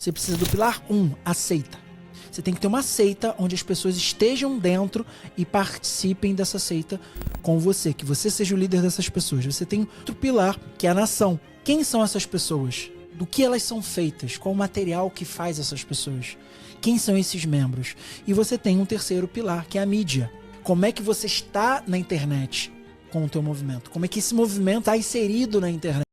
Você precisa do pilar 1, aceita. Você tem que ter uma seita onde as pessoas estejam dentro e participem dessa seita com você, que você seja o líder dessas pessoas. Você tem outro pilar, que é a nação. Quem são essas pessoas? Do que elas são feitas? Qual o material que faz essas pessoas? Quem são esses membros? E você tem um terceiro pilar, que é a mídia. Como é que você está na internet com o teu movimento? Como é que esse movimento está inserido na internet?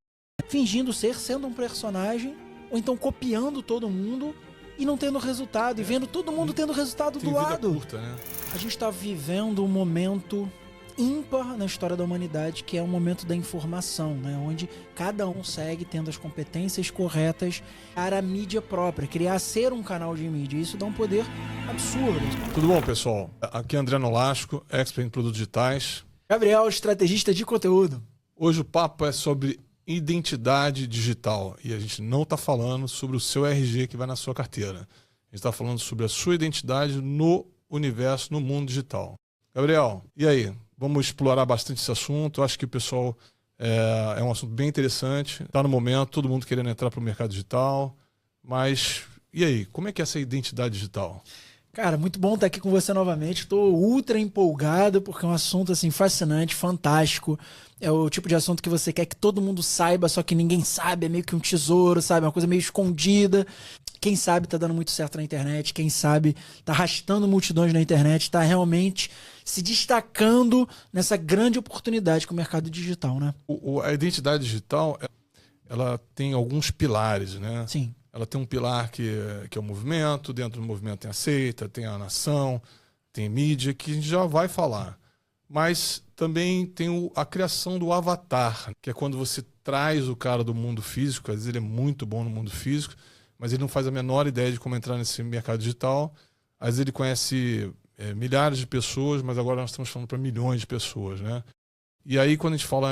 Fingindo ser, sendo um personagem, ou então copiando todo mundo e não tendo resultado, e vendo todo mundo tendo resultado do lado. Curta, né? A gente está vivendo um momento ímpar na história da humanidade, que é o momento da informação, né? Onde cada um segue tendo as competências corretas para a mídia própria, criar ser um canal de mídia. Isso dá um poder absurdo. Tudo bom, pessoal? Aqui é André Nolasco, expert em produtos digitais. Gabriel, estrategista de conteúdo. Hoje o papo é sobre identidade digital e a gente não está falando sobre o seu RG que vai na sua carteira. A gente está falando sobre a sua identidade no universo, no mundo digital. Gabriel, e aí? Vamos explorar bastante esse assunto. Eu acho que o pessoal é um assunto bem interessante. Está no momento, todo mundo querendo entrar para o mercado digital. Mas e aí? Como é que é essa identidade digital? Cara, muito bom estar aqui com você novamente. Estou ultra empolgado porque é um assunto assim fascinante, fantástico. É o tipo de assunto que você quer que todo mundo saiba, só que ninguém sabe. É meio que um tesouro, sabe? Uma coisa meio escondida. Quem sabe tá dando muito certo na internet. Quem sabe tá arrastando multidões na internet. Tá realmente se destacando nessa grande oportunidade que o mercado digital, né? A identidade digital, ela tem alguns pilares, né? Sim. Ela tem um pilar que é o movimento, dentro do movimento tem a seita, tem a nação, tem mídia, que a gente já vai falar. Mas também tem a criação do avatar, que é quando você traz o cara do mundo físico, às vezes ele é muito bom no mundo físico, mas ele não faz a menor ideia de como entrar nesse mercado digital. Às vezes ele conhece milhares de pessoas, mas agora nós estamos falando para milhões de pessoas, né? E aí quando a gente fala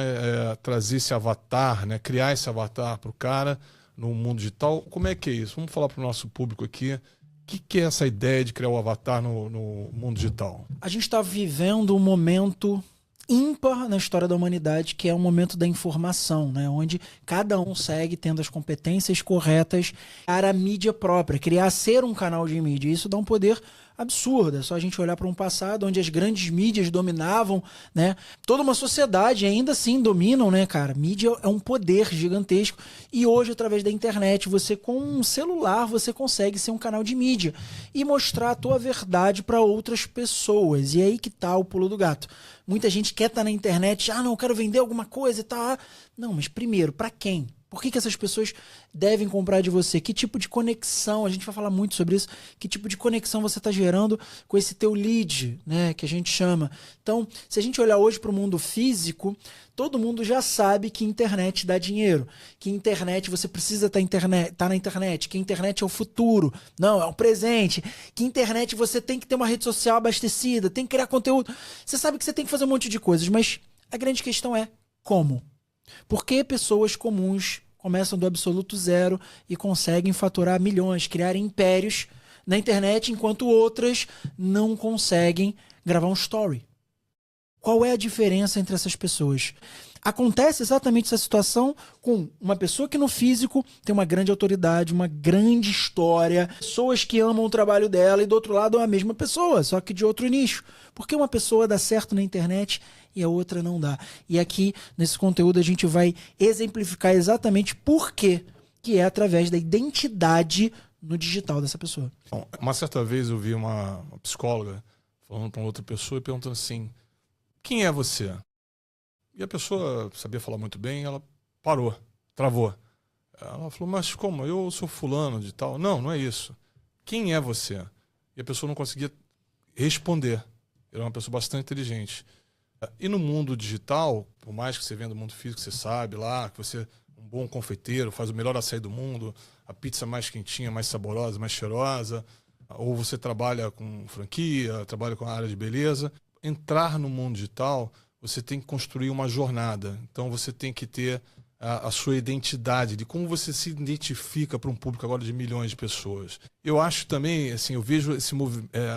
trazer esse avatar, né, criar esse avatar para o cara no mundo digital, como é que é isso? Vamos falar para o nosso público aqui. O que é essa ideia de criar o avatar no mundo digital? A gente está vivendo um momento ímpar na história da humanidade, que é o momento da informação, né? Onde cada um segue tendo as competências corretas para a mídia própria, criar ser um canal de mídia. Isso dá um poder absurdo. É só a gente olhar para um passado onde as grandes mídias dominavam, né? Toda uma sociedade ainda assim dominam, né, cara? Mídia é um poder gigantesco e hoje, através da internet, você com um celular, você consegue ser um canal de mídia e mostrar a tua verdade para outras pessoas. E é aí que tá o pulo do gato. Muita gente quer estar na internet, não, eu quero vender alguma coisa e tal. Não, mas primeiro, para quem? Por que essas pessoas devem comprar de você? Que tipo de conexão? A gente vai falar muito sobre isso. Que tipo de conexão você está gerando com esse teu lead, né? Que a gente chama. Então, se a gente olhar hoje para o mundo físico, todo mundo já sabe que internet dá dinheiro. Que internet, você precisa estar na internet. Que internet é o futuro. Não, é o presente. Que internet você tem que ter uma rede social abastecida. Tem que criar conteúdo. Você sabe que você tem que fazer um monte de coisas. Mas a grande questão é como? Por que pessoas comuns começam do absoluto zero e conseguem faturar milhões, criar impérios na internet, enquanto outras não conseguem gravar um story? Qual é a diferença entre essas pessoas? Acontece exatamente essa situação com uma pessoa que no físico tem uma grande autoridade, uma grande história, pessoas que amam o trabalho dela e do outro lado é a mesma pessoa, só que de outro nicho. Por que uma pessoa dá certo na internet e a outra não dá? E aqui, nesse conteúdo, a gente vai exemplificar exatamente por quê, que é através da identidade no digital dessa pessoa. Bom, uma certa vez eu vi uma psicóloga falando para outra pessoa e perguntando assim, quem é você? E a pessoa sabia falar muito bem, ela parou, travou. Ela falou, mas como? Eu sou fulano de tal. Não, não é isso. Quem é você? E a pessoa não conseguia responder. Era uma pessoa bastante inteligente. E no mundo digital, por mais que você venda no mundo físico, você sabe lá que você é um bom confeiteiro, faz o melhor açaí do mundo, a pizza mais quentinha, mais saborosa, mais cheirosa, ou você trabalha com franquia, trabalha com a área de beleza. Entrar no mundo digital, você tem que construir uma jornada. Então você tem que ter a sua identidade, de como você se identifica para um público agora de milhões de pessoas. Eu acho também, assim, eu vejo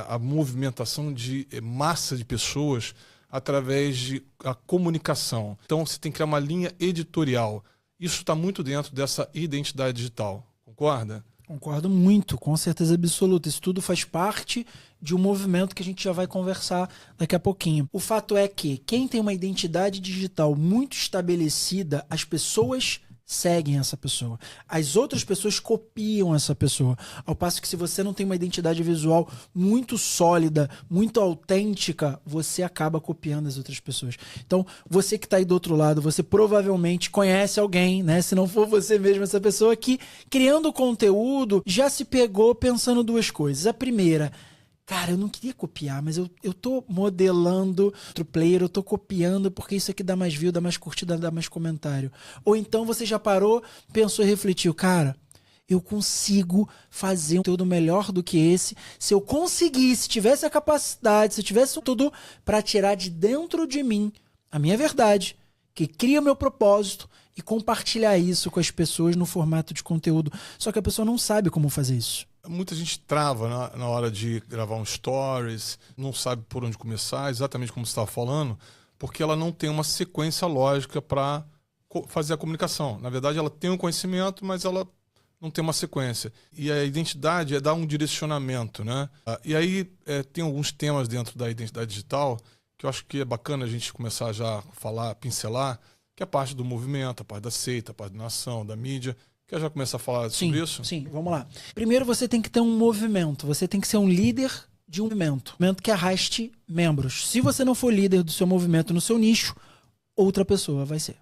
a movimentação de massa de pessoas através de a comunicação. Então você tem que criar uma linha editorial. Isso está muito dentro dessa identidade digital. Concorda? Concordo muito, com certeza absoluta. Isso tudo faz parte de um movimento que a gente já vai conversar daqui a pouquinho. O fato é que quem tem uma identidade digital muito estabelecida, as pessoas seguem essa pessoa. As outras pessoas copiam essa pessoa. Ao passo que se você não tem uma identidade visual muito sólida, muito autêntica, você acaba copiando as outras pessoas. Então, você que está aí do outro lado, você provavelmente conhece alguém, né? Se não for você mesmo, essa pessoa que, criando conteúdo, já se pegou pensando duas coisas. A primeira: cara, eu não queria copiar, mas eu tô modelando outro player, eu tô copiando porque isso aqui dá mais view, dá mais curtida, dá mais comentário. Ou então você já parou, pensou e refletiu: cara, eu consigo fazer um conteúdo melhor do que esse. Se eu conseguisse, se tivesse a capacidade, se eu tivesse tudo para tirar de dentro de mim a minha verdade, que cria o meu propósito, e compartilhar isso com as pessoas no formato de conteúdo. Só que a pessoa não sabe como fazer isso. Muita gente trava na hora de gravar um stories, não sabe por onde começar, exatamente como você estava falando, porque ela não tem uma sequência lógica para fazer a comunicação. Na verdade, ela tem um conhecimento, mas ela não tem uma sequência. E a identidade é dar um direcionamento, né? E aí tem alguns temas dentro da identidade digital que eu acho que é bacana a gente começar já a falar, pincelar, que é a parte do movimento, a parte da seita, a parte da nação, da mídia. Quer já começar a falar sobre isso? Sim, vamos lá. Primeiro você tem que ter um movimento, você tem que ser um líder de um movimento que arraste membros. Se você não for líder do seu movimento no seu nicho, outra pessoa vai ser.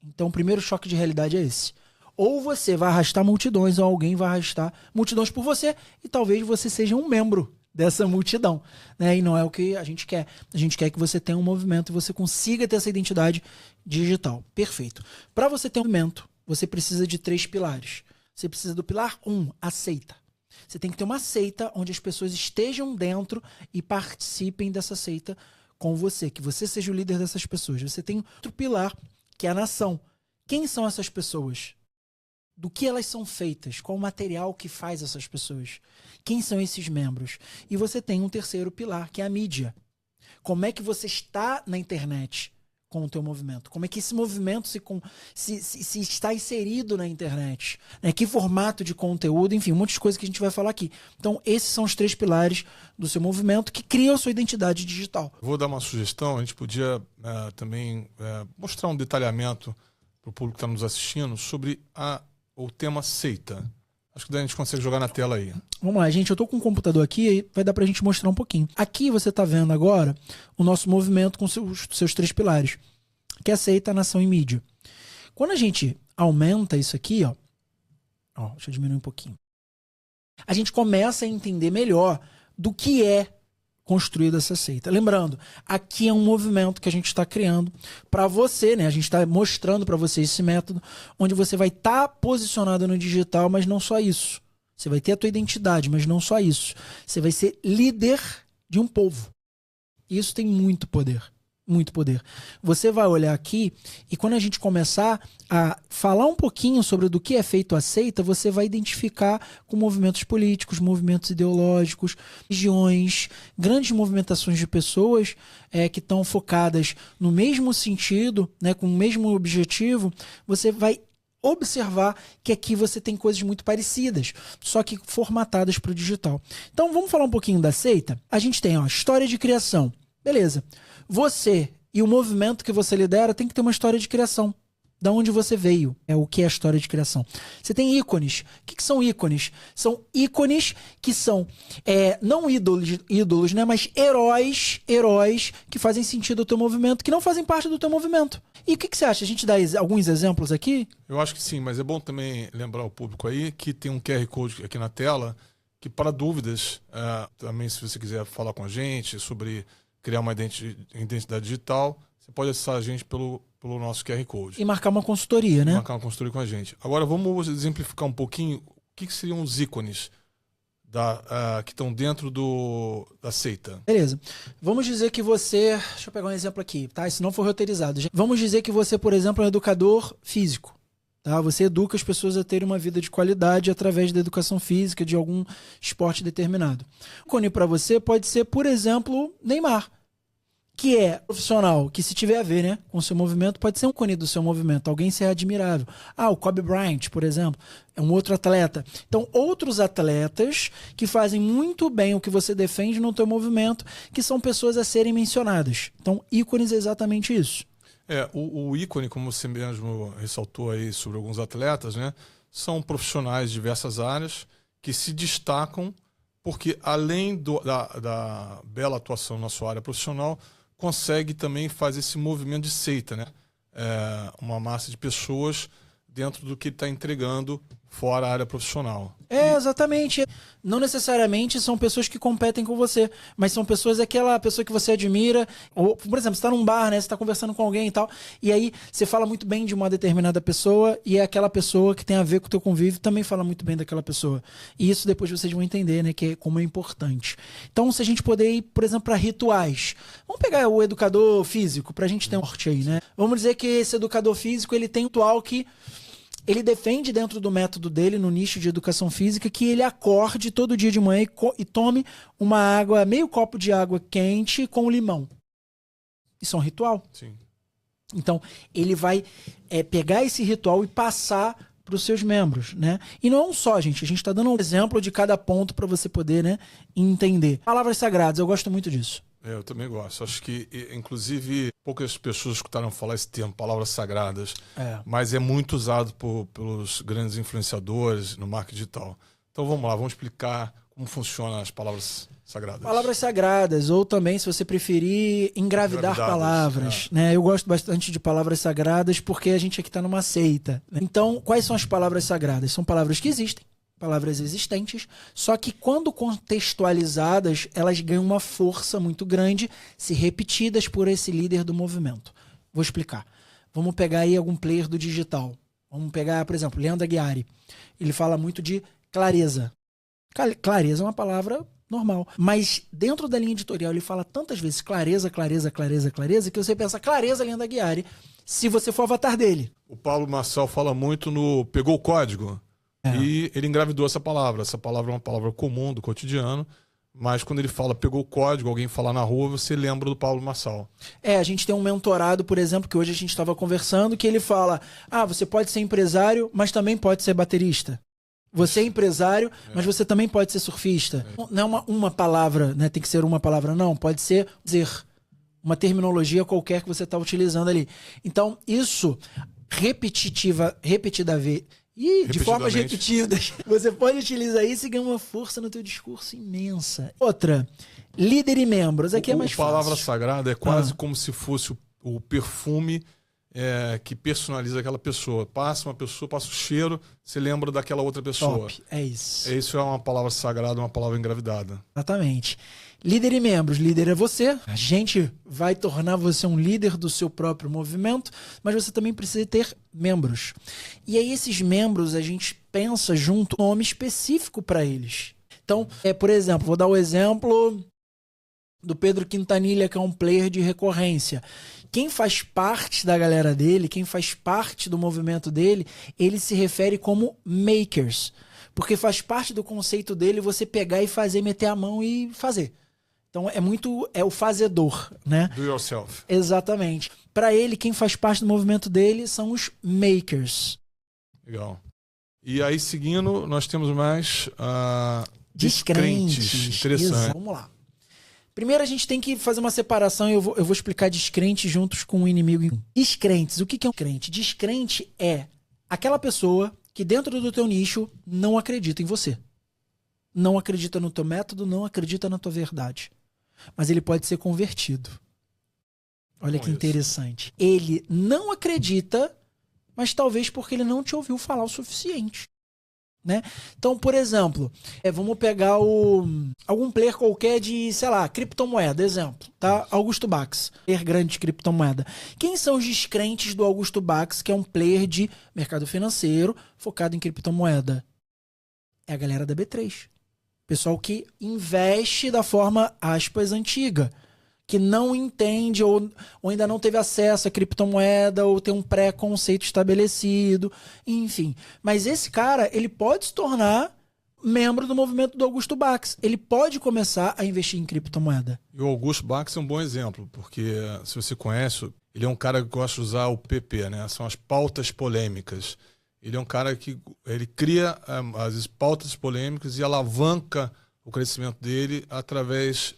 Então o primeiro choque de realidade é esse. Ou você vai arrastar multidões, ou alguém vai arrastar multidões por você, e talvez você seja um membro dessa multidão, né? E não é o que a gente quer. A gente quer que você tenha um movimento e você consiga ter essa identidade digital. Perfeito. Para você ter um movimento, você precisa de 3 pilares. Você precisa do pilar 1, a seita. Você tem que ter uma seita onde as pessoas estejam dentro e participem dessa seita com você, que você seja o líder dessas pessoas. Você tem outro pilar, que é a nação. Quem são essas pessoas? Do que elas são feitas? Qual o material que faz essas pessoas? Quem são esses membros? E você tem um terceiro pilar, que é a mídia. Como é que você está na internet com o teu movimento? Como é que esse movimento se está inserido na internet? Né? Que formato de conteúdo? Enfim, um monte de coisa que a gente vai falar aqui. Então, esses são os 3 pilares do seu movimento que criam a sua identidade digital. Vou dar uma sugestão. A gente podia também mostrar um detalhamento para o público que está nos assistindo sobre o tema seita. Acho que daí a gente consegue jogar na tela aí. Vamos lá, gente. Eu tô com o computador aqui e vai dar pra gente mostrar um pouquinho. Aqui você tá vendo agora o nosso movimento com seus 3 pilares, que é a seita, nação e mídia. Quando a gente aumenta isso aqui, ó, deixa eu diminuir um pouquinho. A gente começa a entender melhor do que é construída essa seita. Lembrando, aqui é um movimento que a gente está criando para você, né? A gente está mostrando para você esse método onde você vai estar posicionado no digital, mas não só isso. Você vai ter a tua identidade, mas não só isso. Você vai ser líder de um povo. Isso tem muito poder. Muito poder. Você vai olhar aqui e quando a gente começar a falar um pouquinho sobre do que é feito a seita, você vai identificar com movimentos políticos, movimentos ideológicos, regiões, grandes movimentações de pessoas que estão focadas no mesmo sentido, né, com o mesmo objetivo. Você vai observar que aqui você tem coisas muito parecidas, só que formatadas para o digital. Então vamos falar um pouquinho da seita? A gente tem história de criação. Beleza. Você e o movimento que você lidera tem que ter uma história de criação. Da onde você veio. É o que é a história de criação. Você tem ícones. O que são ícones? São ícones que são não ídolos, né? Mas heróis que fazem sentido ao teu movimento, que não fazem parte do teu movimento. E o que você acha? A gente dá alguns exemplos aqui? Eu acho que sim, mas é bom também lembrar ao público aí que tem um QR Code aqui na tela que, para dúvidas, também se você quiser falar com a gente sobre criar uma identidade digital, você pode acessar a gente pelo nosso QR Code. E marcar uma consultoria, né? Marcar uma consultoria com a gente. Agora vamos exemplificar um pouquinho o que seriam os ícones que estão dentro da seita. Beleza. Vamos dizer que você... Deixa eu pegar um exemplo aqui, tá? Isso não foi roteirizado. Vamos dizer que você, por exemplo, é um educador físico. Tá? Você educa as pessoas a terem uma vida de qualidade através da educação física de algum esporte determinado. O ícone para você pode ser, por exemplo, Neymar, que é profissional, que se tiver a ver, né, com o seu movimento, pode ser um ícone do seu movimento, alguém ser admirável. O Kobe Bryant, por exemplo, é um outro atleta. Então, outros atletas que fazem muito bem o que você defende no teu movimento, que são pessoas a serem mencionadas. Então, ícones é exatamente isso. O ícone, como você mesmo ressaltou aí sobre alguns atletas, né, são profissionais de diversas áreas que se destacam porque, além da bela atuação na sua área profissional, consegue também fazer esse movimento de seita, né? Uma massa de pessoas dentro do que ele está entregando fora a área profissional. Exatamente. Não necessariamente são pessoas que competem com você, mas são pessoas, aquela pessoa que você admira. Ou, por exemplo, você está num bar, né? Você está conversando com alguém e tal, e aí você fala muito bem de uma determinada pessoa e é aquela pessoa que tem a ver com o teu convívio também fala muito bem daquela pessoa. E isso depois vocês vão entender, né? Que como é importante. Então, se a gente puder ir, por exemplo, para rituais. Vamos pegar o educador físico, para a gente ter um norte aí, né? Vamos dizer que esse educador físico, ele tem um ritual que ele defende dentro do método dele, no nicho de educação física, que ele acorde todo dia de manhã e tome uma água, meio copo de água quente com limão. Isso é um ritual. Sim. Então, ele vai pegar esse ritual e passar para os seus membros, né? E não é um só, gente. A gente está dando um exemplo de cada ponto para você poder, né, entender. Palavras sagradas, eu gosto muito disso. Eu também gosto. Acho que, inclusive, poucas pessoas escutaram falar esse termo, palavras sagradas, mas é muito usado pelos grandes influenciadores no marketing digital. Então vamos lá, vamos explicar como funcionam as palavras sagradas. Palavras sagradas, ou também, se você preferir, engravidar palavras. Né? Eu gosto bastante de palavras sagradas porque a gente aqui está numa seita. Né? Então, quais são as palavras sagradas? São palavras que existem, palavras existentes, só que quando contextualizadas, elas ganham uma força muito grande se repetidas por esse líder do movimento. Vou explicar. Vamos pegar aí algum player do digital. Vamos pegar, por exemplo, Leandro Aguiari. Ele fala muito de clareza. Clareza é uma palavra normal. Mas dentro da linha editorial ele fala tantas vezes clareza, clareza, clareza, clareza, que você pensa clareza, Leandro Aguiari, se você for o avatar dele. O Paulo Marçal fala muito no pegou o código. E ele engravidou essa palavra. Essa palavra é uma palavra comum do cotidiano, mas quando ele fala pegou o código, alguém fala na rua, você lembra do Paulo Marçal. A gente tem um mentorado, por exemplo, que hoje a gente estava conversando, que ele fala, você pode ser empresário, mas também pode ser baterista. Você é empresário, mas você também pode ser surfista. Não é uma palavra, né? Tem que ser uma palavra, não. Pode ser dizer uma terminologia qualquer que você está utilizando ali. Então, isso de formas repetidas. Você pode utilizar isso e ganhar uma força no teu discurso imensa. Outra, líder e membros. Aqui é mais fácil. A palavra sagrada é quase como se fosse o perfume que personaliza aquela pessoa. Uma pessoa, passa o cheiro, você lembra daquela outra pessoa. Top, é isso. Isso é uma palavra sagrada, uma palavra engravidada. Exatamente. Líder e membros. Líder é você. A gente vai tornar você um líder do seu próprio movimento, mas você também precisa ter membros. E aí esses membros, a gente pensa junto um nome específico para eles. Então, por exemplo, vou dar o exemplo do Pedro Quintanilha, que é um player de recorrência. Quem faz parte da galera dele, quem faz parte do movimento dele, ele se refere como makers. Porque faz parte do conceito dele você pegar e fazer, meter a mão e fazer. Então é o fazedor, né? Do yourself. Exatamente. Para ele, quem faz parte do movimento dele são os makers. Legal. E aí, seguindo, nós temos mais descrentes. Interessante. Vamos lá. Primeiro a gente tem que fazer uma separação e eu vou explicar descrentes juntos com o inimigo. Descrentes. O que é um crente? Descrente é aquela pessoa que dentro do teu nicho não acredita em você. Não acredita no teu método, não acredita na tua verdade. Mas ele pode ser convertido. Olha que interessante. Ele não acredita, mas talvez porque ele não te ouviu falar o suficiente. Né? Então, por exemplo, vamos pegar algum player qualquer de, sei lá, criptomoeda, exemplo, tá? Augusto Bax, player grande de criptomoeda. Quem são os descrentes do Augusto Bax, que é um player de mercado financeiro focado em criptomoeda? É a galera da B3. Pessoal que investe da forma, aspas, antiga. Que não entende ou ainda não teve acesso à criptomoeda ou tem um pré-conceito estabelecido, enfim. Mas esse cara, ele pode se tornar membro do movimento do Augusto Bax. Ele pode começar a investir em criptomoeda. E o Augusto Bax é um bom exemplo, porque se você conhece, ele é um cara que gosta de usar o PP, né? São as pautas polêmicas. Ele é um cara que ele cria as pautas polêmicas e alavanca o crescimento dele através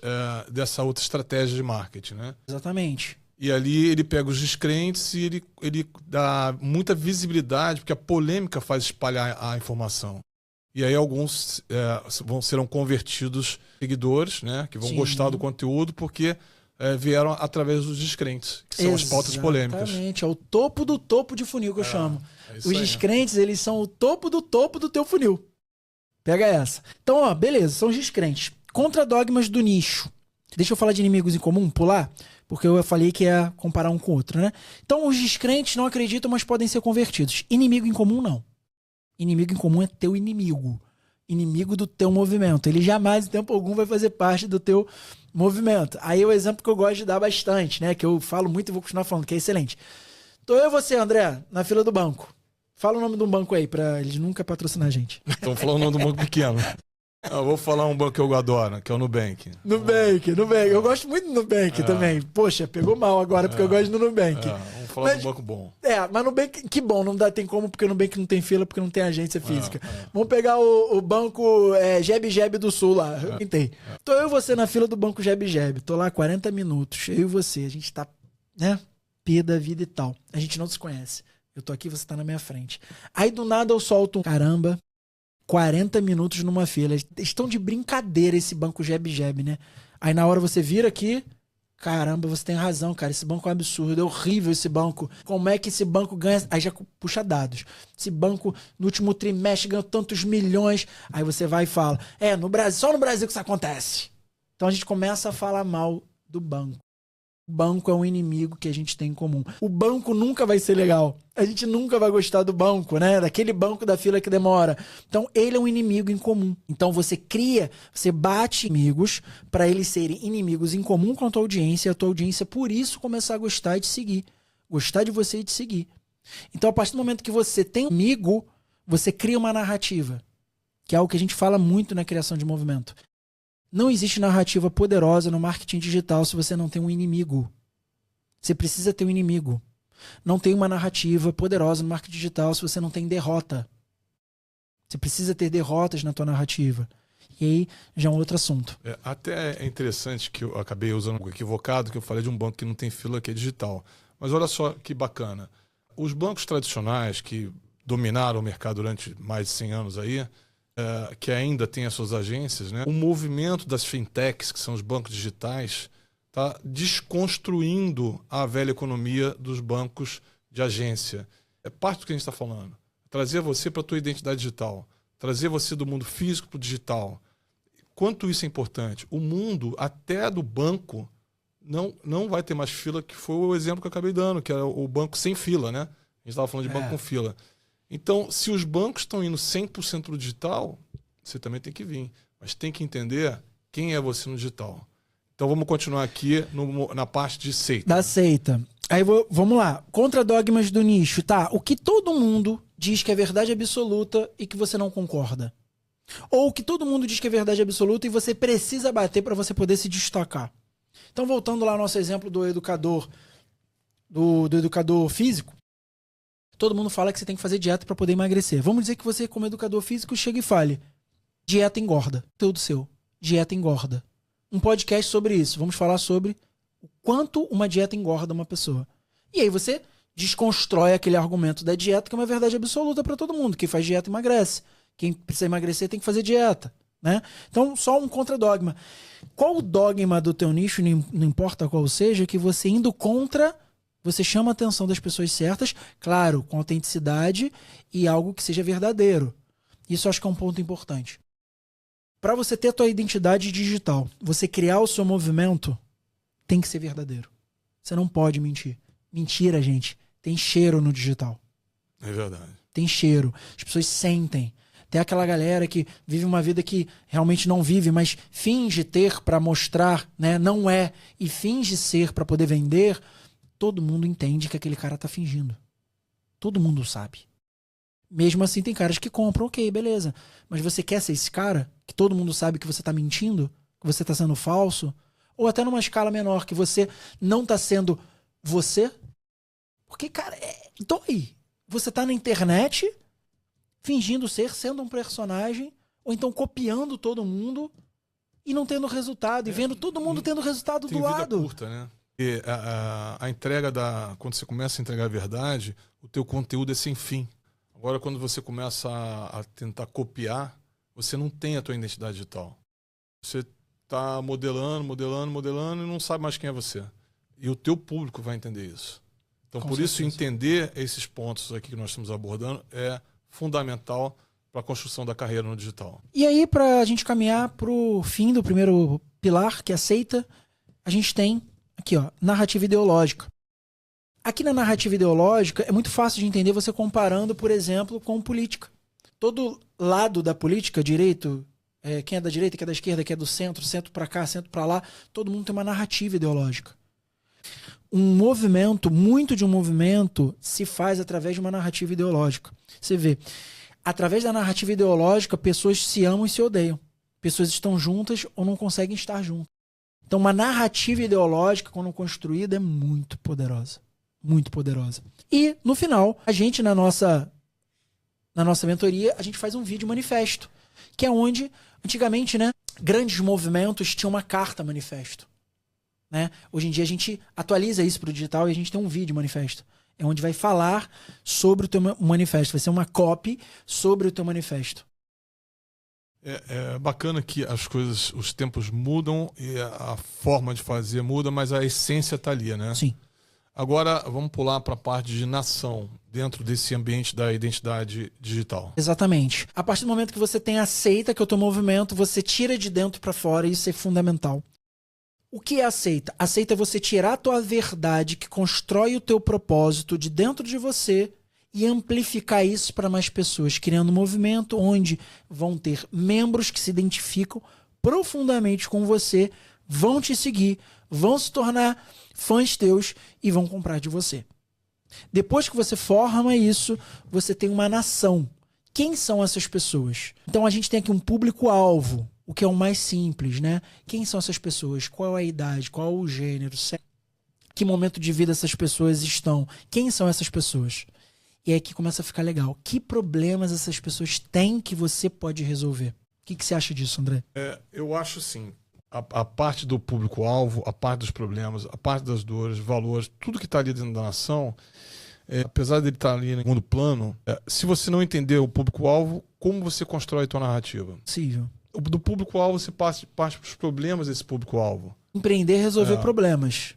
dessa outra estratégia de marketing, né? Exatamente. E ali ele pega os descrentes e ele dá muita visibilidade, porque a polêmica faz espalhar a informação. E aí alguns serão convertidos seguidores, né, que vão Sim. gostar do conteúdo porque vieram através dos descrentes, que são as pautas polêmicas. Exatamente, é o topo do topo de funil que eu chamo. Isso Os aí. descrentes, eles são o topo do teu funil. Pega essa. Então, ó, beleza, são os descrentes. Contra-dogmas do nicho. Deixa eu falar de inimigos em comum, pular, porque eu falei que ia comparar um com o outro, né? Então, os descrentes não acreditam, mas podem ser convertidos. Inimigo em comum, não. Inimigo em comum é teu inimigo. Inimigo do teu movimento. Ele jamais, em tempo algum, vai fazer parte do teu movimento. Aí é o exemplo que eu gosto de dar bastante, né? Que eu falo muito e vou continuar falando, que é excelente. Tô eu e você, André, na fila do banco. Fala o nome de um banco aí, pra eles nunca patrocinar a gente. Estão falando o nome do banco pequeno. Eu vou falar um banco que eu adoro, que é o Nubank. Nubank. Eu gosto muito do Nubank também. Poxa, pegou mal agora, porque eu gosto do Nubank. Vamos falar do banco bom. Mas Nubank, que bom, não tem como, porque o Nubank não tem fila, porque não tem agência física. Vamos pegar o banco Jeb do Sul lá. Eu tentei. Tô eu e você na fila do banco Jeb. Tô lá 40 minutos, eu e você. A gente tá, né, pé da vida e tal. A gente não se conhece. Eu tô aqui, você tá na minha frente. Aí do nada eu solto um caramba, 40 minutos numa fila. Estão de brincadeira esse banco Jeb, né? Aí na hora você vira aqui, caramba, você tem razão, cara. Esse banco é um absurdo, é horrível esse banco. Como é que esse banco ganha? Aí já puxa dados. Esse banco no último trimestre ganhou tantos milhões. Aí você vai e fala, no Brasil, só no Brasil que isso acontece. Então a gente começa a falar mal do banco. O banco é um inimigo que a gente tem em comum. O banco nunca vai ser legal. A gente nunca vai gostar do banco, né? Daquele banco da fila que demora. Então, ele é um inimigo em comum. Então, você bate inimigos para eles serem inimigos em comum com a tua audiência e a tua audiência, por isso, começar a gostar e te seguir. Gostar de você e te seguir. Então, a partir do momento que você tem um amigo, você cria uma narrativa, que é algo que a gente fala muito na criação de movimento. Não existe narrativa poderosa no marketing digital se você não tem um inimigo. Você precisa ter um inimigo. Não tem uma narrativa poderosa no marketing digital se você não tem derrota. Você precisa ter derrotas na tua narrativa. E aí já é um outro assunto. Até é interessante que eu acabei usando um equivocado, que eu falei de um banco que não tem fila, que é digital. Mas olha só que bacana. Os bancos tradicionais que dominaram o mercado durante mais de 100 anos aí, que ainda tem as suas agências, né? O movimento das fintechs, que são os bancos digitais, está desconstruindo a velha economia dos bancos de agência. É parte do que a gente está falando. Trazer você para a tua identidade digital. Trazer você do mundo físico para o digital. Quanto isso é importante? O mundo, até do banco, não vai ter mais fila, que foi o exemplo que eu acabei dando, que era o banco sem fila, né? A gente estava falando de banco com fila. Então, se os bancos estão indo 100% para o digital, você também tem que vir. Mas tem que entender quem é você no digital. Então, vamos continuar aqui na parte de seita. Da seita. Aí, vamos lá. Contra-dogmas do nicho. Tá, o que todo mundo diz que é verdade absoluta e que você não concorda. Ou o que todo mundo diz que é verdade absoluta e você precisa bater para você poder se destacar. Então, voltando lá ao nosso exemplo do educador, do educador físico, todo mundo fala que você tem que fazer dieta para poder emagrecer. Vamos dizer que você, como educador físico, chega e fale: dieta engorda. Tudo seu. Dieta engorda. Um podcast sobre isso. Vamos falar sobre o quanto uma dieta engorda uma pessoa. E aí você desconstrói aquele argumento da dieta, que é uma verdade absoluta para todo mundo. Quem faz dieta emagrece. Quem precisa emagrecer tem que fazer dieta, né? Então, só um contradogma. Qual o dogma do teu nicho, não importa qual seja, que você indo contra, você chama a atenção das pessoas certas, claro, com autenticidade e algo que seja verdadeiro. Isso eu acho que é um ponto importante. Para você ter a tua identidade digital, você criar o seu movimento, tem que ser verdadeiro. Você não pode mentir. Mentira, gente, tem cheiro no digital. É verdade. Tem cheiro. As pessoas sentem. Tem aquela galera que vive uma vida que realmente não vive, mas finge ter para mostrar, né? Não é. E finge ser para poder vender. Todo mundo entende que aquele cara tá fingindo. Todo mundo sabe. Mesmo assim, tem caras que compram, ok, beleza. Mas você quer ser esse cara? Que todo mundo sabe que você tá mentindo? Que você tá sendo falso? Ou até numa escala menor, que você não tá sendo você? Porque, cara, dói. Você tá na internet fingindo ser, sendo um personagem, ou então copiando todo mundo e não tendo resultado, e vendo todo mundo tendo resultado do lado. Tem vida curta, né? E a entrega quando você começa a entregar a verdade, o teu conteúdo é sem fim. Agora, quando você começa a tentar copiar, você não tem a tua identidade digital. Você tá modelando e não sabe mais quem é você. E o teu público vai entender isso. Então, por isso, entender esses pontos aqui que nós estamos abordando é fundamental para a construção da carreira no digital. E aí, para a gente caminhar para o fim do primeiro pilar, que é aceita, a gente tem aqui, ó, narrativa ideológica. Aqui na narrativa ideológica é muito fácil de entender você comparando, por exemplo, com política. Todo lado da política, direito, quem é da direita, quem é da esquerda, quem é do centro, centro para cá, centro para lá, todo mundo tem uma narrativa ideológica. Muito de um movimento se faz através de uma narrativa ideológica. Você vê, através da narrativa ideológica, pessoas se amam e se odeiam. Pessoas estão juntas ou não conseguem estar juntas. Então, uma narrativa ideológica, quando construída, é muito poderosa. Muito poderosa. E, no final, a gente, na nossa mentoria, a gente faz um vídeo manifesto, que é onde, antigamente, né, grandes movimentos tinham uma carta manifesto. Né? Hoje em dia, a gente atualiza isso para o digital e a gente tem um vídeo manifesto. É onde vai falar sobre o teu manifesto. Vai ser uma copy sobre o teu manifesto. É bacana que as coisas, os tempos mudam e a forma de fazer muda, mas a essência está ali, né? Sim. Agora, vamos pular para a parte de nação, dentro desse ambiente da identidade digital. Exatamente. A partir do momento que você tem aceita que é o teu movimento, você tira de dentro para fora e isso é fundamental. O que é aceita? Aceita é você tirar a tua verdade que constrói o teu propósito de dentro de você e amplificar isso para mais pessoas, criando um movimento onde vão ter membros que se identificam profundamente com você, vão te seguir, vão se tornar fãs teus e vão comprar de você. Depois que você forma isso, você tem uma nação. Quem são essas pessoas? Então a gente tem aqui um público-alvo, o que é o mais simples, né? Quem são essas pessoas? Qual é a idade? Qual é o gênero? Que momento de vida essas pessoas estão? Quem são essas pessoas? E aí que começa a ficar legal. Que problemas essas pessoas têm que você pode resolver? O que você acha disso, André? Eu acho assim, a parte do público-alvo, a parte dos problemas, a parte das dores, valores, tudo que está ali dentro da nação, apesar dele estar ali no segundo plano, se você não entender o público-alvo, como você constrói a tua narrativa? Possível. Do público-alvo, você parte para os problemas desse público-alvo. Empreender é resolver problemas.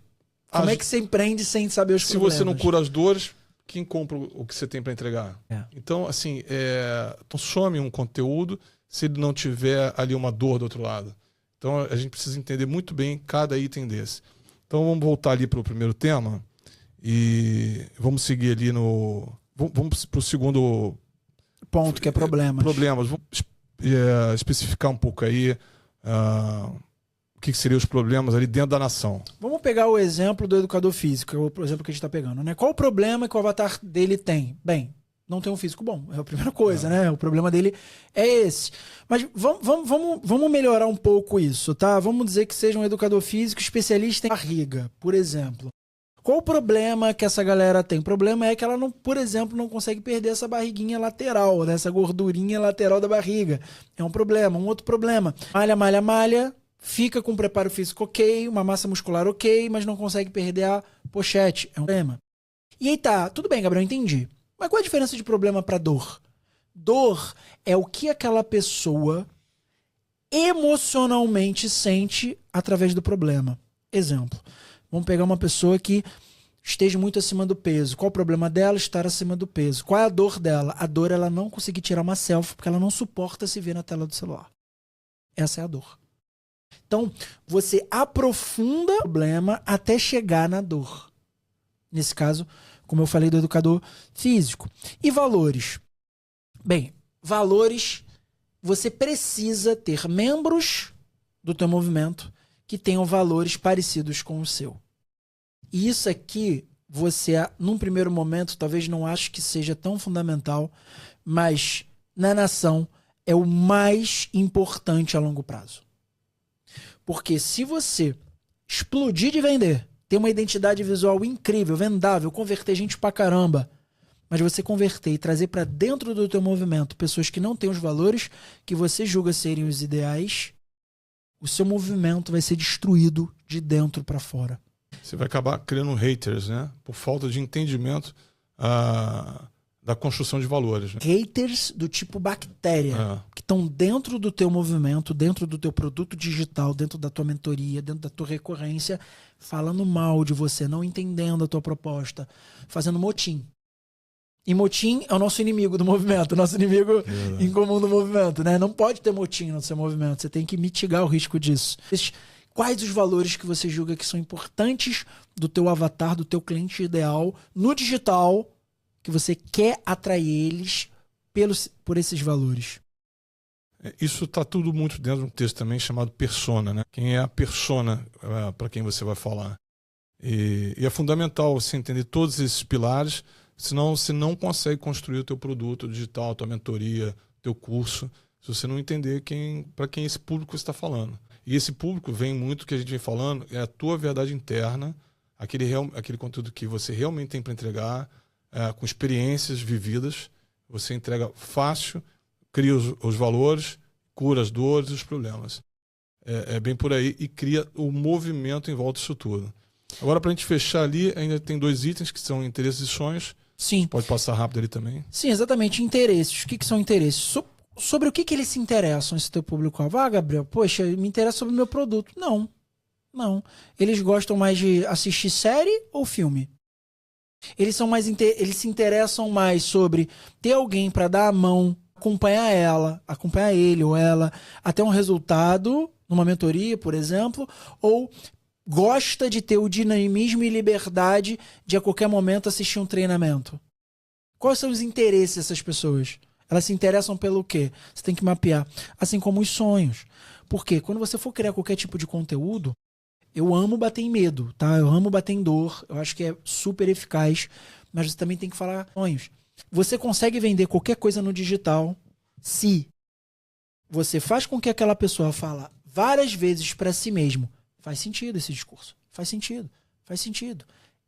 Como é que você empreende sem saber os problemas? Se você não cura as dores, quem compra o que você tem para entregar? Então, assim, então some um conteúdo se ele não tiver ali uma dor do outro lado. Então, a gente precisa entender muito bem cada item desse. Então, vamos voltar ali para o primeiro tema e vamos seguir ali no... Vamos para o segundo ponto, que é problemas. Problemas. Vamos especificar um pouco aí o que seriam os problemas ali dentro da nação. Vamos pegar o exemplo do educador físico, que é o exemplo que a gente está pegando, né? Qual o problema que o avatar dele tem? Bem, não tem um físico bom, é a primeira coisa, né? O problema dele é esse. Mas vamos melhorar um pouco isso, tá? Vamos dizer que seja um educador físico especialista em barriga, por exemplo. Qual o problema que essa galera tem? O problema é que ela, não, por exemplo, não consegue perder essa barriguinha lateral, né? Essa gordurinha lateral da barriga. É um problema. Um outro problema. Malha, fica com um preparo físico ok, uma massa muscular ok, mas não consegue perder a pochete. É um problema. E aí tá, tudo bem, Gabriel, entendi. Mas qual a diferença de problema para dor? Dor é o que aquela pessoa emocionalmente sente através do problema. Exemplo. Vamos pegar uma pessoa que esteja muito acima do peso. Qual o problema dela? Estar acima do peso. Qual é a dor dela? A dor é ela não conseguir tirar uma selfie porque ela não suporta se ver na tela do celular. Essa é a dor. Então, você aprofunda o problema até chegar na dor. Nesse caso, como eu falei do educador físico. E valores? Bem, valores, você precisa ter membros do teu movimento que tenham valores parecidos com o seu. E isso aqui, você, num primeiro momento, talvez não ache que seja tão fundamental, mas na nação é o mais importante a longo prazo. Porque se você explodir de vender, ter uma identidade visual incrível, vendável, converter gente pra caramba, mas você converter e trazer pra dentro do teu movimento pessoas que não têm os valores que você julga serem os ideais, o seu movimento vai ser destruído de dentro pra fora. Você vai acabar criando haters, né? Por falta de entendimento da construção de valores. Né? Haters do tipo bactéria, que estão dentro do teu movimento, dentro do teu produto digital, dentro da tua mentoria, dentro da tua recorrência, falando mal de você, não entendendo a tua proposta, fazendo motim. E motim é o nosso inimigo do movimento, o nosso inimigo em comum do movimento, né? Não pode ter motim no seu movimento, você tem que mitigar o risco disso. Quais os valores que você julga que são importantes do teu avatar, do teu cliente ideal no digital, que você quer atrair eles por esses valores? Isso está tudo muito dentro de um texto também chamado persona, né? Quem é a persona para quem você vai falar. E é fundamental você entender todos esses pilares, senão você não consegue construir o teu produto digital, a tua mentoria, teu curso, se você não entender para quem esse público está falando. E esse público vem muito, que a gente vem falando, é a tua verdade interna, aquele conteúdo que você realmente tem para entregar, com experiências vividas, você entrega fácil, cria os valores, cura as dores e os problemas. É bem por aí e cria o movimento em volta disso tudo. Agora, para a gente fechar ali, ainda tem 2 itens que são interesses e sonhos. Sim. Pode passar rápido ali também. Sim, exatamente. Interesses. O que são interesses? Sobre o que eles se interessam, esse teu público-alvo? Ah, Gabriel, poxa, me interessa sobre o meu produto. Não. Eles gostam mais de assistir série ou filme? Eles se interessam mais sobre ter alguém para dar a mão, acompanhar ele ou ela até um resultado, numa mentoria, por exemplo, ou gosta de ter o dinamismo e liberdade de a qualquer momento assistir um treinamento? Quais são os interesses dessas pessoas? Elas se interessam pelo quê? Você tem que mapear. Assim como os sonhos. Porque quando você for criar qualquer tipo de conteúdo, eu amo bater em medo, tá? Eu amo bater em dor. Eu acho que é super eficaz. Mas você também tem que falar sonhos. Você consegue vender qualquer coisa no digital se você faz com que aquela pessoa fala várias vezes para si mesmo. Faz sentido esse discurso. Faz sentido.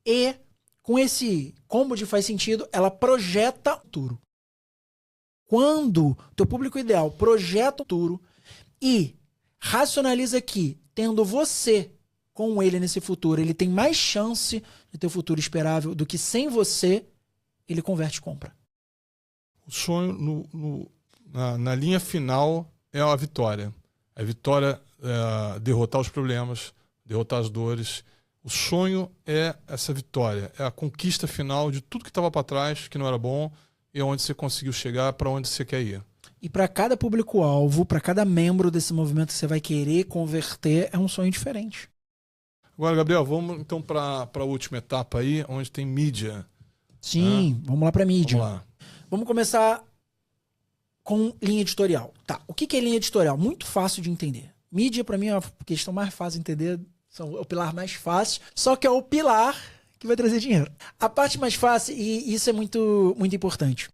E com esse combo de faz sentido, ela projeta o futuro. Quando teu público ideal projeta o futuro e racionaliza que, tendo você com ele nesse futuro, ele tem mais chance de ter um futuro esperável do que sem você, ele converte e compra. O sonho na linha final é a vitória. A vitória é derrotar os problemas, derrotar as dores. O sonho é essa vitória, é a conquista final de tudo que estava para trás, que não era bom, e onde você conseguiu chegar, para onde você quer ir. E para cada público-alvo, para cada membro desse movimento que você vai querer converter, é um sonho diferente. Agora, Gabriel, vamos então para a última etapa aí, onde tem mídia. Sim, vamos lá para mídia. Vamos lá. Vamos começar com linha editorial. Tá, o que é linha editorial? Muito fácil de entender. Mídia, para mim, é a questão mais fácil de entender, é o pilar mais fácil, só que é o pilar que vai trazer dinheiro. A parte mais fácil, e isso é muito, muito importante,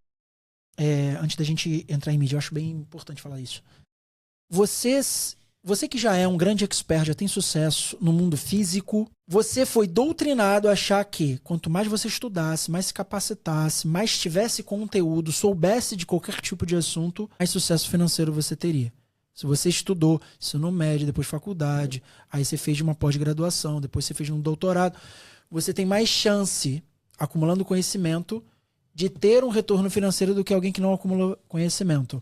antes da gente entrar em mídia, eu acho bem importante falar isso. Você que já é um grande expert, já tem sucesso no mundo físico, você foi doutrinado a achar que quanto mais você estudasse, mais se capacitasse, mais tivesse conteúdo, soubesse de qualquer tipo de assunto, mais sucesso financeiro você teria. Se você estudou ensino médio, depois faculdade, aí você fez uma pós-graduação, depois você fez um doutorado, você tem mais chance, acumulando conhecimento, de ter um retorno financeiro do que alguém que não acumula conhecimento.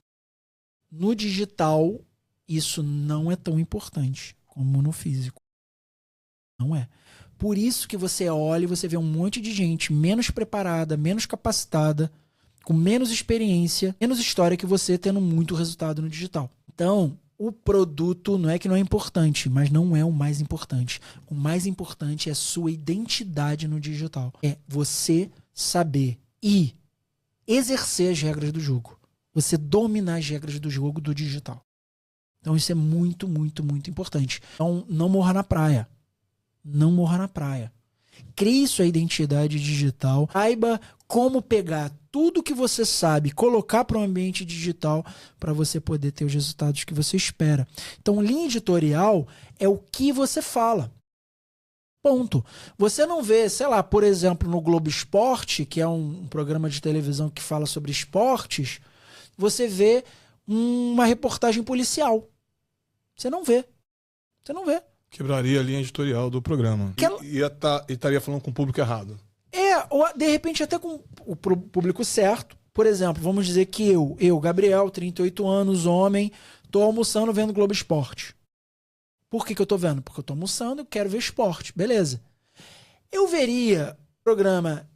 No digital, isso não é tão importante como no físico. Não é. Por isso que você olha e você vê um monte de gente menos preparada, menos capacitada, com menos experiência, menos história que você, tendo muito resultado no digital. Então, o produto não é que não é importante, mas não é o mais importante. O mais importante é a sua identidade no digital. É você saber e exercer as regras do jogo. Você dominar as regras do jogo do digital. Então isso é muito, muito, muito importante. Então não morra na praia. Não morra na praia. Crie sua identidade digital. Saiba como pegar tudo que você sabe, colocar para o ambiente digital para você poder ter os resultados que você espera. Então, linha editorial é o que você fala. Ponto. Você não vê, sei lá, por exemplo, no Globo Esporte, que é um programa de televisão que fala sobre esportes, você vê uma reportagem policial. Você não vê. Você não vê. Quebraria a linha editorial do programa. E estaria falando com o público errado. Ou de repente até com o público certo. Por exemplo, vamos dizer que eu, Gabriel, 38 anos, homem, tô almoçando vendo Globo Esporte. Por que eu tô vendo? Porque eu tô almoçando e quero ver esporte. Beleza. Eu veria programa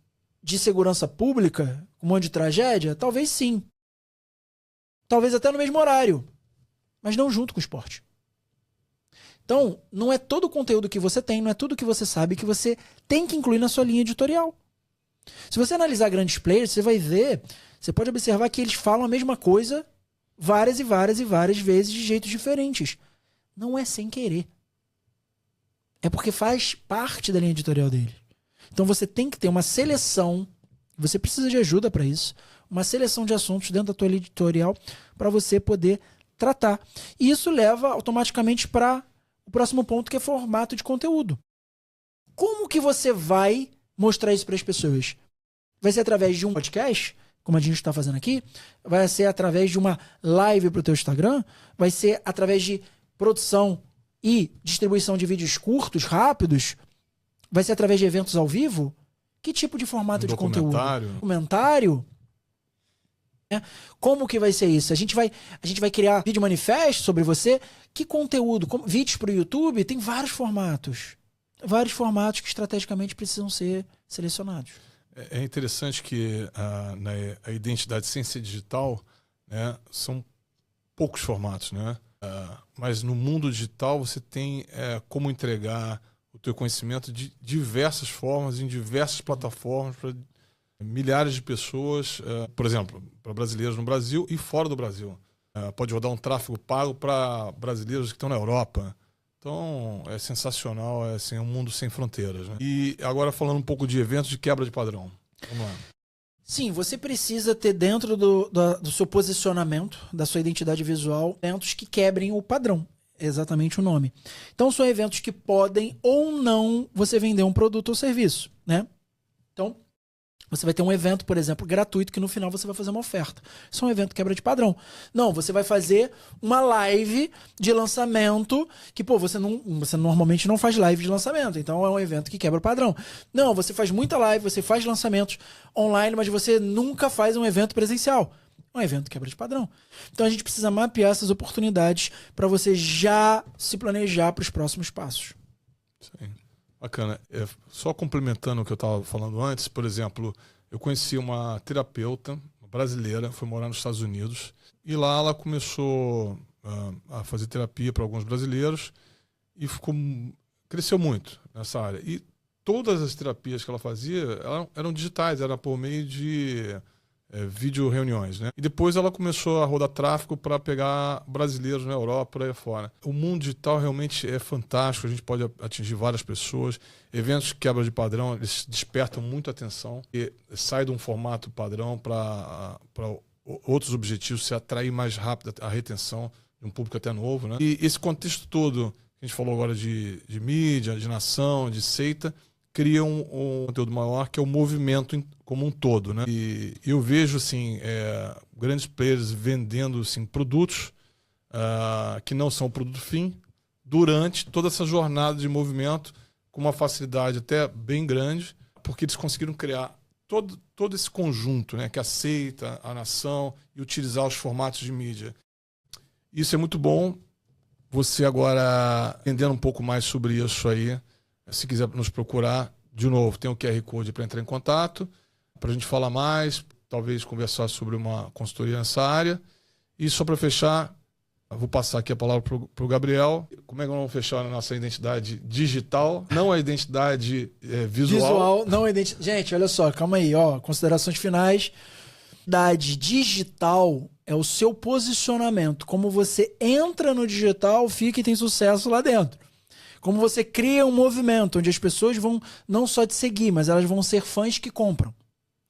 de segurança pública, com um monte de tragédia? Talvez sim. Talvez até no mesmo horário. Mas não junto com o esporte. Então, não é todo o conteúdo que você tem, não é tudo que você sabe que você tem que incluir na sua linha editorial. Se você analisar grandes players, você vai ver, você pode observar que eles falam a mesma coisa várias e várias e várias vezes de jeitos diferentes. Não é sem querer. É porque faz parte da linha editorial dele. Então você tem que ter uma seleção, você precisa de ajuda para isso, uma seleção de assuntos dentro da tua linha editorial para você poder tratar. E isso leva automaticamente para o próximo ponto, que é formato de conteúdo. Como que você vai mostrar isso para as pessoas? Vai ser através de um podcast, como a gente está fazendo aqui? Vai ser através de uma live para o teu Instagram? Vai ser através de produção e distribuição de vídeos curtos, rápidos? Vai ser através de eventos ao vivo? Que tipo de formato de conteúdo? Documentário? Como que vai ser isso? A gente vai criar vídeo manifesto sobre você? Que conteúdo? Vídeos para o YouTube? Tem vários formatos. Vários formatos que estrategicamente precisam ser selecionados. É interessante que a identidade sem ser digital, né, são poucos formatos, né? Mas no mundo digital você tem como entregar o teu conhecimento de diversas formas, em diversas plataformas, para milhares de pessoas, por exemplo, para brasileiros no Brasil e fora do Brasil. Pode rodar um tráfego pago para brasileiros que estão na Europa. Então, é sensacional, é um mundo sem fronteiras, né? E agora falando um pouco de eventos de quebra de padrão. Vamos lá. Sim, você precisa ter dentro do seu posicionamento, da sua identidade visual, eventos que quebrem o padrão. É exatamente o nome. Então, são eventos que podem ou não você vender um produto ou serviço, né? Então, você vai ter um evento, por exemplo, gratuito, que no final você vai fazer uma oferta. Isso é um evento quebra de padrão. Não, você vai fazer uma live de lançamento, que, você normalmente não faz live de lançamento, então é um evento que quebra o padrão. Não, você faz muita live, você faz lançamentos online, mas você nunca faz um evento presencial. É um evento quebra de padrão. Então a gente precisa mapear essas oportunidades para você já se planejar para os próximos passos. Sim. Bacana. Só complementando o que eu estava falando antes, por exemplo, eu conheci uma terapeuta brasileira, foi morar nos Estados Unidos, e lá ela começou a fazer terapia para alguns brasileiros e cresceu muito nessa área. E todas as terapias que ela fazia eram digitais, era por meio de vídeo reuniões, né? E depois ela começou a rodar tráfego para pegar brasileiros na Europa, por aí fora. O mundo digital realmente é fantástico, a gente pode atingir várias pessoas. Eventos de quebra de padrão, eles despertam muita atenção e sai de um formato padrão para outros objetivos, se atrair mais rápido a retenção de um público até novo, né? E esse contexto todo, que a gente falou agora de mídia, de nação, de seita, cria um conteúdo maior, que é o movimento como um todo, né? E eu vejo assim, grandes players vendendo assim, produtos que não são o produto fim durante toda essa jornada de movimento com uma facilidade até bem grande, porque eles conseguiram criar todo esse conjunto, né, que aceita a nação e utilizar os formatos de mídia. Isso é muito bom. Você agora, entendendo um pouco mais sobre isso aí, se quiser nos procurar, de novo, tem o QR Code para entrar em contato, para a gente falar mais, talvez conversar sobre uma consultoria nessa área. E só para fechar, eu vou passar aqui a palavra para o Gabriel. Como é que vamos fechar a nossa identidade digital, não a identidade visual? Não a identidade. Gente, olha só, calma aí, considerações finais. Identidade digital é o seu posicionamento. Como você entra no digital, fica e tem sucesso lá dentro. Como você cria um movimento onde as pessoas vão não só te seguir, mas elas vão ser fãs que compram.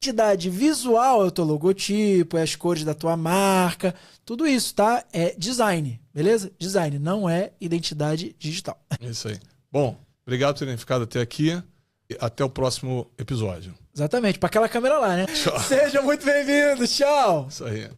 Identidade visual é o teu logotipo, é as cores da tua marca, tudo isso, tá? É design, beleza? Design, não é identidade digital. Isso aí. Bom, obrigado por terem ficado até aqui. E até o próximo episódio. Exatamente, para aquela câmera lá, né? Tchau. Seja muito bem-vindo, tchau! Isso aí.